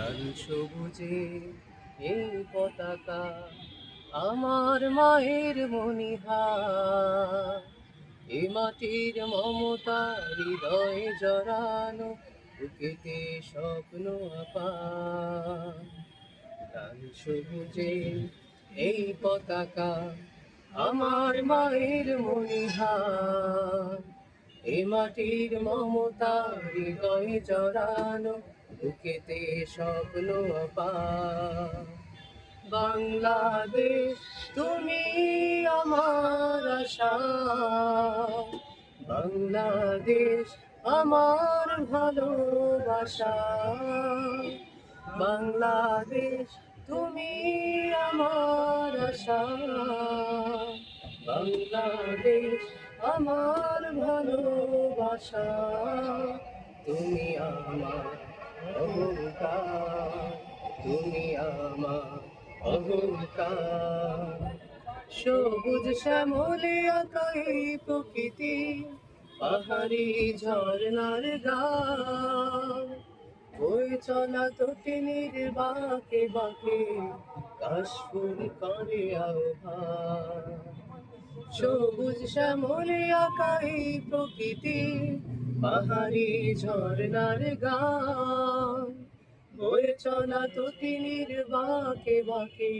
লাল সবুজে এই পতাকা আমার মায়ের মনিহা, এ মাটির মমতা হৃদয়ে জড়ানো, বুকেতে স্বপ্ন আপা। লাল সবুজে এই পতাকা আমার মায়ের মনিহা, এ মাটির মমতা হৃদয়ে জড়ানো, বুকেতে স্বপ্ন আপা। বাংলাদেশ তুমি আমার আশা, বাংলাদেশ আমার ভালোবাসা। বাংলাদেশ তুমি আমার আশা, বাংলাদেশ আমার ভালোবাসা। তুমি আমার অহংকার, তুমি আমার অহংকার। সবুজ শ্যামলে আঁকা এই প্রকৃতি, পাহাড়ি ঝর্ণার গান, বয়ে চলা তটিনীর বাঁকে বাঁকে, কাশফুল করে আহ্বান। সবুজ শ্যামলে আঁকা এই প্রকৃতি, পাহাড়ি ঝর্ণার গান, বয়ে চলা তটিনীর বাঁকে বাঁকে,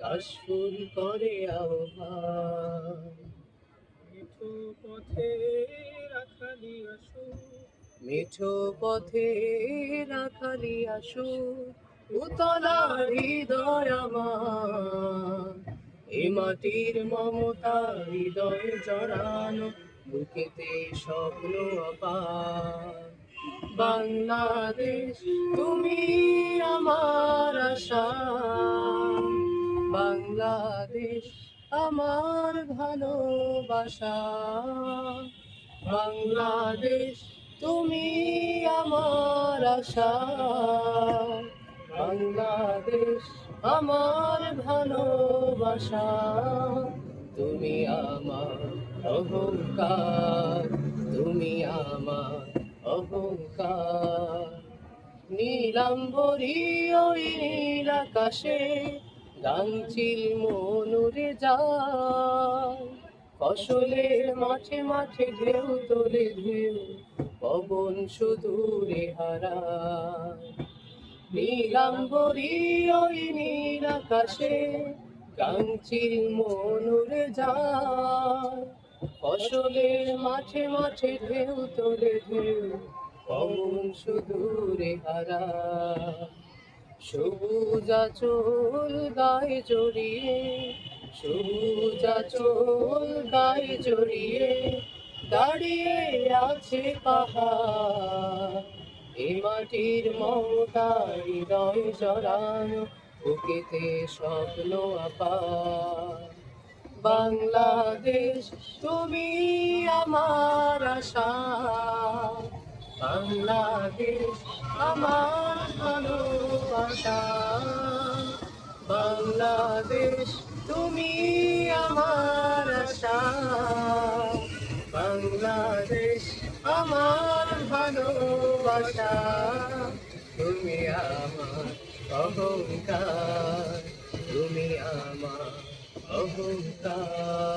কাশফুল করে আহ্বান। মিঠো পথে রাখালি আসো, মিঠো পথে রাখালি আসো, উতলা হৃদয় আমার, এ মাটির মমতা হৃদয় জড়ানো, বুকেতে স্বপ্ন আপার। বাংলাদেশ তুমি আমার আশা, বাংলাদেশ আমার ভালোবাসা। বাংলাদেশ তুমি আমার আশা, বাংলাদেশ আমার ভালোবাসা। তুমি আমার অহংকার, তুমি আমার অহংকার। নীলাম্বরী ওই নীল আকাশে গাংচিল মনুরে যায়, ফসলের মাঠে মাঠে ঢেউ তোলে ঢেউ, পবন সুদূরে হারায়। নীলাম্বরী ওই নীল আকাশে গাংচিল মনুরে যায়, ফসলের মাঠে মাঠে ঢেউ তোলে ঢেউ, পবন সুদূরে হারায়। সবুজ আঁচল গায়ে জড়িয়ে, সবুজ আঁচল গায়ে জড়িয়ে, দাঁড়িয়ে আছে পাহাড়, এ মাটির মমতা হৃদয় জড়ানো, বুকেতে স্বপ্ন আপার। বাংলাদেশ তুমি আমার আশা, বাংলাদেশ আমার ভালোবাসা। বাংলাদেশ তুমি আমার আশা, বাংলাদেশ আমার ভালোবাসা। তুমি আমার অহংকার, তুমি আমার অহংকার।